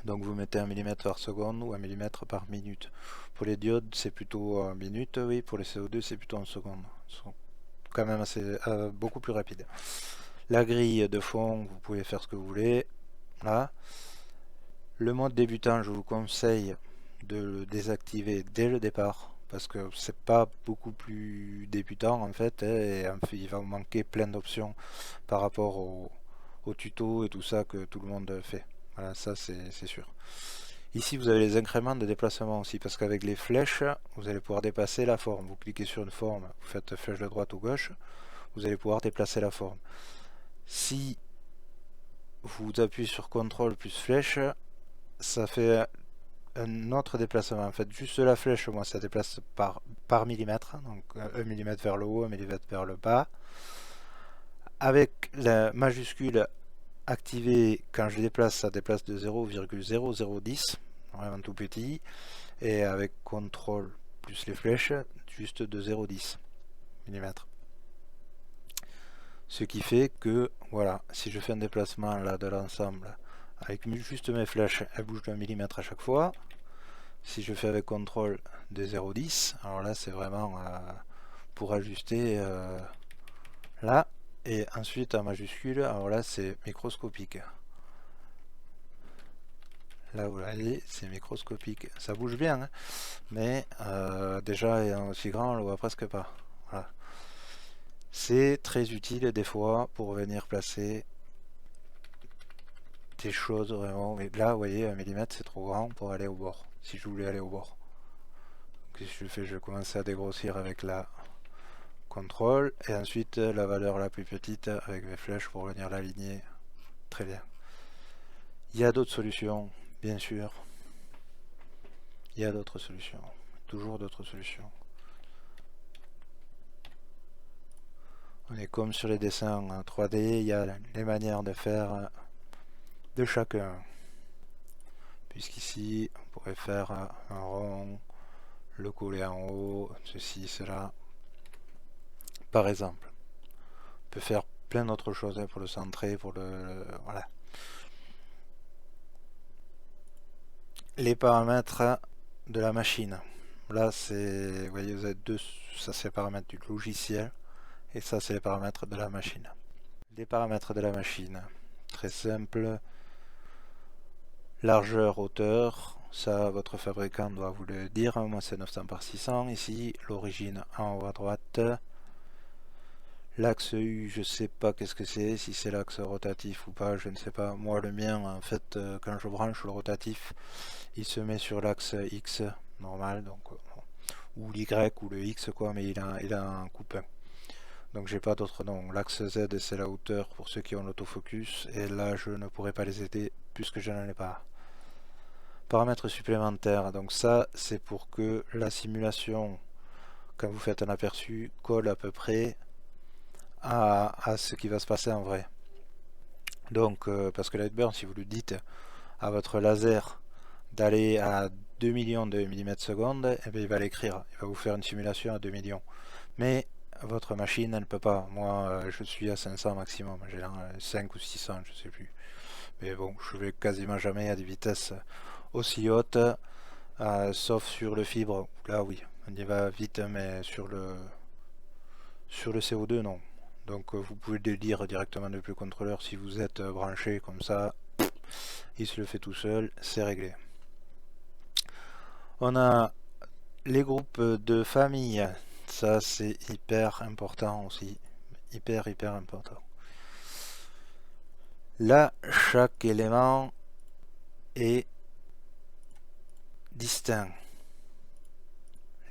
Donc vous mettez 1 mm par seconde ou 1 mm par minute. Pour les diodes, c'est plutôt en minute, oui. Pour les CO2, c'est plutôt en seconde. Ils sont quand même beaucoup plus rapides. La grille de fond, vous pouvez faire ce que vous voulez. Là. Le mode débutant, je vous conseille de le désactiver dès le départ parce que c'est pas beaucoup plus débutant en fait, et il va vous manquer plein d'options par rapport au tuto et tout ça que tout le monde fait. Voilà, ça c'est sûr. Ici vous avez les incréments de déplacement aussi parce qu'avec les flèches vous allez pouvoir déplacer la forme. Vous cliquez sur une forme, vous faites flèche de droite ou gauche, vous allez pouvoir déplacer la forme. Si vous appuyez sur CTRL plus flèche, ça fait un autre déplacement. En fait, juste la flèche, moi, ça déplace par millimètre. Donc 1 mm vers le haut, 1 mm vers le bas. Avec la majuscule activée, quand je déplace, ça déplace de 0,0010, vraiment tout petit. Et avec CTRL plus les flèches, juste de 0,10 mm. Ce qui fait que, voilà, si je fais un déplacement là de l'ensemble, avec juste mes flèches, elles bougent de 1 mm à chaque fois. Si je fais avec CTRL de 0,10, alors là c'est vraiment pour ajuster là. Et ensuite en majuscule, alors là c'est microscopique. Là vous voyez, c'est microscopique. Ça bouge bien, hein, mais déjà étant aussi grand, on le voit presque pas. Voilà. C'est très utile des fois pour venir placer des choses vraiment. Mais là, vous voyez, 1 mm c'est trop grand pour aller au bord. Si je voulais aller au bord. Donc, si je fais, je vais commencer à dégrossir avec la CTRL et ensuite la valeur la plus petite avec mes flèches pour venir l'aligner. Très bien. Il y a d'autres solutions, bien sûr. Il y a d'autres solutions. Toujours d'autres solutions. On est comme sur les dessins en 3D, il y a les manières de faire de chacun. Puisqu'ici, on pourrait faire un rond, le coller en haut, ceci, cela. Par exemple. On peut faire plein d'autres choses pour le centrer, pour voilà. Les paramètres de la machine. Là, c'est, vous voyez, vous avez deux, ça c'est les paramètres du logiciel et ça c'est les paramètres de la machine. Les paramètres de la machine, très simple. Largeur, hauteur, ça votre fabricant doit vous le dire. Moi c'est 900 par 600. Ici, l'origine en haut à droite. L'axe U, je sais pas qu'est-ce que c'est, si c'est l'axe rotatif ou pas, je ne sais pas. Moi le mien, en fait, quand je branche le rotatif, il se met sur l'axe X normal, donc ou l'Y ou le X quoi, mais il a un coupin. Donc j'ai pas d'autre nom. L'axe Z c'est la hauteur pour ceux qui ont l'autofocus, et là je ne pourrai pas les aider puisque je n'en ai pas. Paramètres supplémentaires, donc ça c'est pour que la simulation, quand vous faites un aperçu, colle à peu près à ce qui va se passer en vrai. Donc, parce que Lightburn, si vous lui dites à votre laser d'aller à 2 millions de mm secondes, eh bien, il va l'écrire, il va vous faire une simulation à 2 millions. Mais votre machine, elle ne peut pas. Moi, je suis à 500 maximum, j'ai 5 ou 600, je sais plus. Mais bon, je vais quasiment jamais à des vitesses aussi hautes, sauf sur le fibre. Là, oui, on y va vite, mais sur le Sur le CO2, non. Donc vous pouvez le lire directement depuis le contrôleur si vous êtes branché comme ça. Il se le fait tout seul, c'est réglé. On a les groupes de famille. Ça c'est hyper important aussi. Hyper important. Là, chaque élément est distinct.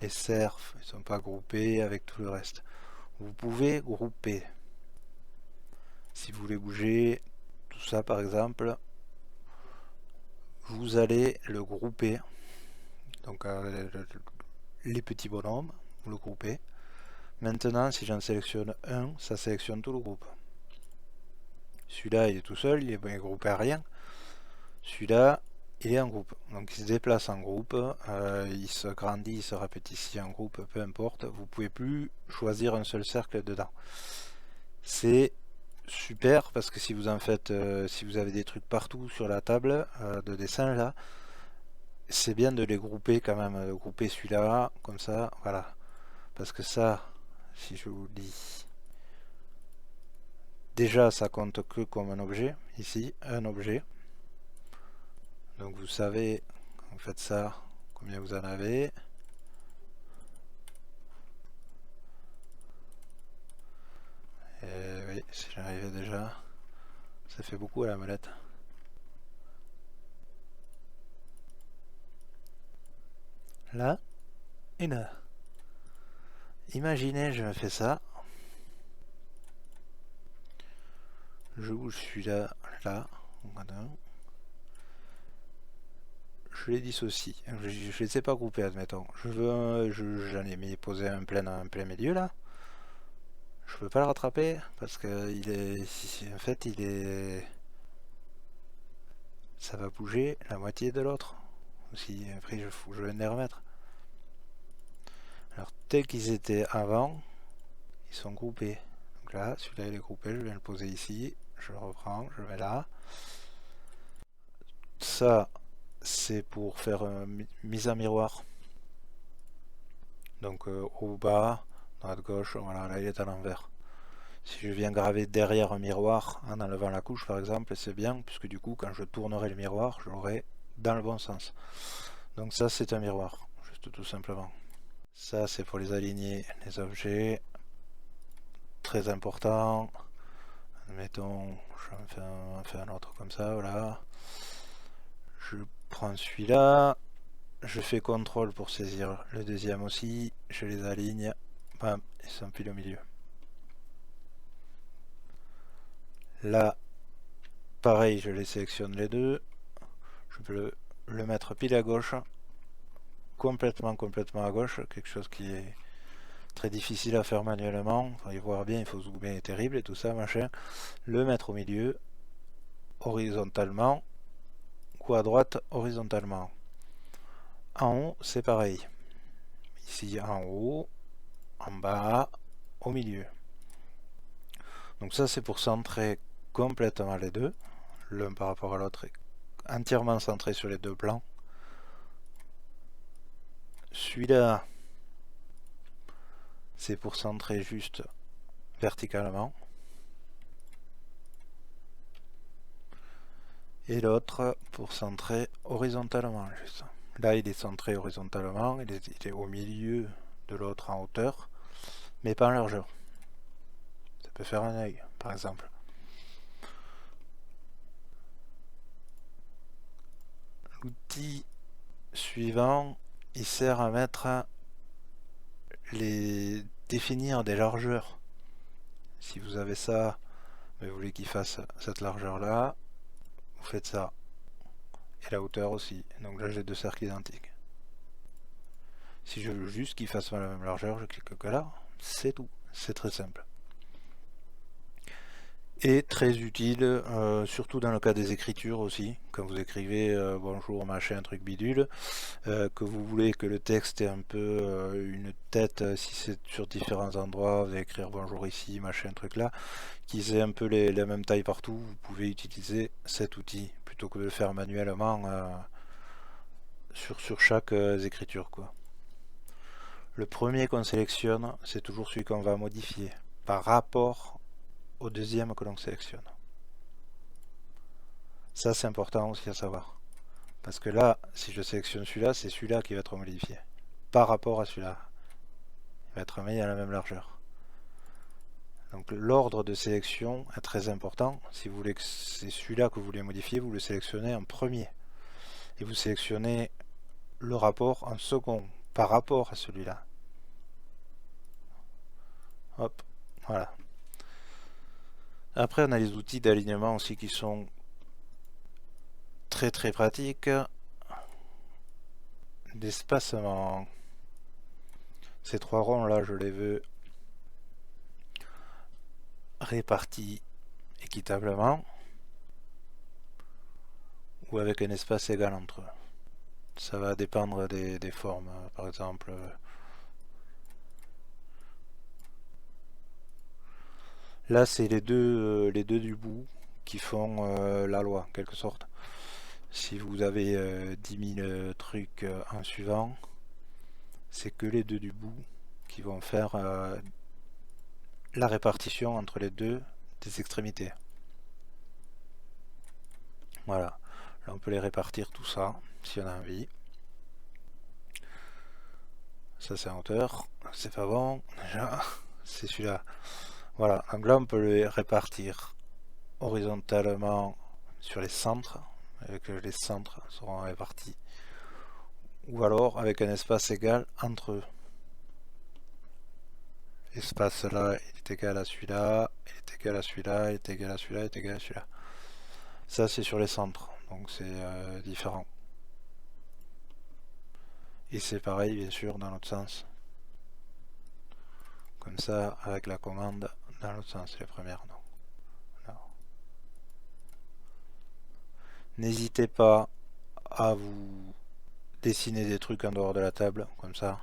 Les serfs ne sont pas groupés avec tout le reste. Vous pouvez grouper. Si vous voulez bouger, tout ça par exemple, vous allez le grouper. Donc les petits bonhommes, vous le groupez. Maintenant, si j'en sélectionne un, ça sélectionne tout le groupe. Celui-là, il est tout seul, il est groupé à rien. Celui-là, il est en groupe. Donc il se déplace en groupe, il se grandit, il se rapétissait en groupe, peu importe. Vous pouvez plus choisir un seul cercle dedans. C'est super parce que si vous en faites, si vous avez des trucs partout sur la table de dessin là, c'est bien de les grouper quand même, de grouper celui-là, comme ça, voilà. Parce que ça, si je vous dis, déjà ça compte que comme un objet, ici, un objet. Donc vous savez, vous faites ça, combien vous en avez. Et oui, si j'arrivais déjà, ça fait beaucoup à la molette. Là, et là. Imaginez, je me fais ça. Je bouge celui-là, là. Voilà. Je les dissocie. Je les ai pas groupés, admettons. Je veux, j'en ai mis posé un plein milieu là. Je peux pas le rattraper parce que il est, en fait, il est, ça va bouger la moitié de l'autre. Si après je vais les remettre. Alors tels qu'ils étaient avant, ils sont groupés. Donc là, celui-là il est groupé, je viens le poser ici, je le reprends, je le mets là. Ça, c'est pour faire mise en miroir. Donc au bas, droite gauche, voilà, là il est à l'envers. Si je viens graver derrière un miroir en enlevant la couche par exemple, c'est bien, puisque du coup quand je tournerai le miroir, je l'aurai dans le bon sens. Donc ça c'est un miroir, juste tout simplement. Ça c'est pour les aligner les objets. Très important. Admettons, j'en fais un autre comme ça, voilà. Je prends celui-là. Je fais CTRL pour saisir le deuxième aussi. Je les aligne. Bam, ils sont pile au milieu. Là, pareil, je les sélectionne les deux. Je peux le mettre pile à gauche. Complètement à gauche. Quelque chose qui est très difficile à faire manuellement. Il faut y voir bien, il faut zoomer terrible et tout ça, machin. Le mettre au milieu, horizontalement. Ou à droite, horizontalement. En haut, c'est pareil. Ici, en haut, en bas, au milieu. Donc ça, c'est pour centrer complètement les deux. L'un par rapport à l'autre est entièrement centré sur les deux plans. Celui-là, c'est pour centrer juste verticalement. Et l'autre pour centrer horizontalement. Juste. Là, il est centré horizontalement. Il est au milieu de l'autre en hauteur, mais pas en largeur. Ça peut faire un œil, par exemple. L'outil suivant, il sert à mettre définir des largeurs. Si vous avez ça, mais vous voulez qu'il fasse cette largeur là, vous faites ça. Et la hauteur aussi. Donc là j'ai deux cercles identiques. Si je veux juste qu'il fasse la même largeur, je clique que là. C'est tout. C'est très simple. Et très utile, surtout dans le cas des écritures aussi, quand vous écrivez bonjour machin truc bidule, que vous voulez que le texte ait un peu une tête, si c'est sur différents endroits, vous allez écrire bonjour ici, machin truc là, qu'ils aient un peu la même taille partout, vous pouvez utiliser cet outil, plutôt que de le faire manuellement sur chaque écriture quoi. le premier qu'on sélectionne, c'est toujours celui qu'on va modifier par rapport au deuxième que l'on sélectionne. Ça, c'est important aussi à savoir. Parce que là, si je sélectionne celui-là, c'est celui-là qui va être modifié par rapport à celui-là. Il va être mis à la même largeur. Donc l'ordre de sélection est très important. Si vous voulez que c'est celui-là que vous voulez modifier, vous le sélectionnez en premier. Et vous sélectionnez le rapport en second par rapport à celui-là. Hop, voilà. Après, on a les outils d'alignement aussi qui sont très très pratiques. D'espacement. Ces trois ronds là, je les veux répartis équitablement ou avec un espace égal entre eux. Ça va dépendre des formes. Par exemple, là c'est les deux du bout qui font la loi en quelque sorte. Si vous avez 10 000 trucs en suivant, c'est que les deux du bout qui vont faire la répartition entre les deux des extrémités. Voilà, là on peut les répartir tout ça si on a envie. Ça c'est en hauteur, c'est pas bon déjà, c'est celui-là. Voilà, donc là on peut les répartir horizontalement sur les centres, avec les centres seront répartis, ou alors avec un espace égal entre eux. L'espace là il est égal à celui-là, il est égal à celui-là, il est égal à celui-là, il est égal à celui-là. Ça c'est sur les centres, donc c'est différent. Et c'est pareil bien sûr dans l'autre sens. Comme ça avec la commande dans l'autre sens, les premières non. N'hésitez pas à vous dessiner des trucs en dehors de la table, comme ça.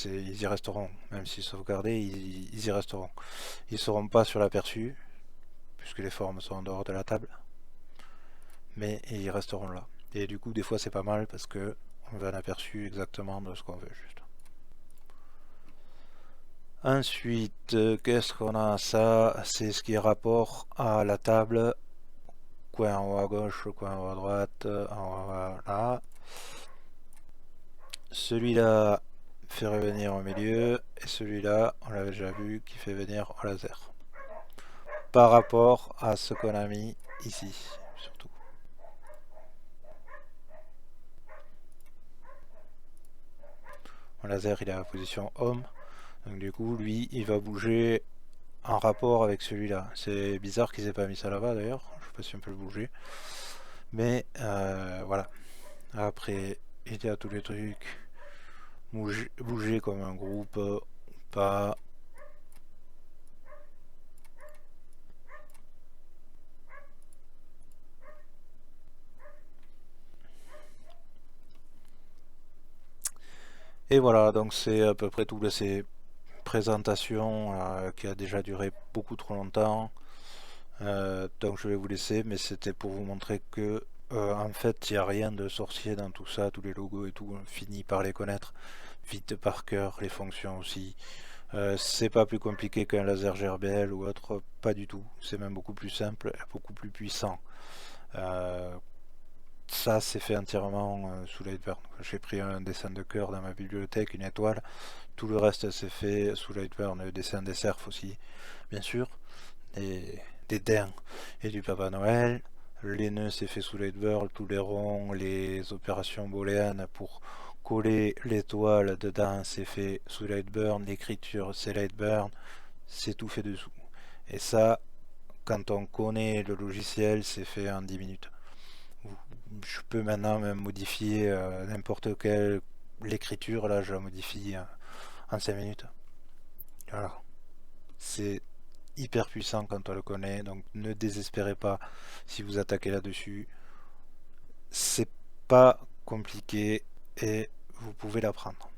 Ils y resteront, même s'ils sauvegardés, ils y resteront. Ils ne seront pas sur l'aperçu, puisque les formes sont en dehors de la table, mais ils resteront là. Et du coup, des fois, c'est pas mal parce que on veut un aperçu exactement de ce qu'on veut juste. Ensuite, qu'est-ce qu'on a? Ça, c'est ce qui est rapport à la table. Coin en haut à gauche, coin en haut à droite, en haut à là. Celui-là fait revenir au milieu, et celui-là, on l'avait déjà vu, qui fait venir au laser. Par rapport à ce qu'on a mis ici, surtout. Mon laser, il est à la position home. Donc du coup, lui, il va bouger en rapport avec celui-là. C'est bizarre qu'ils aient pas mis ça là-bas d'ailleurs. Je sais pas si on peut le bouger. Mais voilà. Après, il y a tous les trucs. Bouger comme un groupe, pas. Et voilà, donc c'est à peu près tout de ces présentations qui a déjà duré beaucoup trop longtemps. Donc je vais vous laisser, mais c'était pour vous montrer que en fait il n'y a rien de sorcier dans tout ça, tous les logos et tout, on finit par les connaître vite par cœur, les fonctions aussi. C'est pas plus compliqué qu'un laser GRBL ou autre, pas du tout, c'est même beaucoup plus simple et beaucoup plus puissant. Ça c'est fait entièrement sous Lightburn. J'ai pris un dessin de cœur dans ma bibliothèque, une étoile, tout le reste c'est fait sous Lightburn, le dessin des cerfs aussi, bien sûr, et des daims et du Papa Noël. Les nœuds c'est fait sous Lightburn, tous les ronds, les opérations booléennes pour coller l'étoile dedans c'est fait sous Lightburn, l'écriture c'est Lightburn, c'est tout fait dessous. Et ça, quand on connaît le logiciel, c'est fait en 10 minutes. Je peux maintenant même modifier n'importe quelle l'écriture, là je la modifie en 5 minutes. Voilà. C'est hyper puissant quand on le connaît, donc ne désespérez pas si vous attaquez là-dessus. C'est pas compliqué et vous pouvez l'apprendre.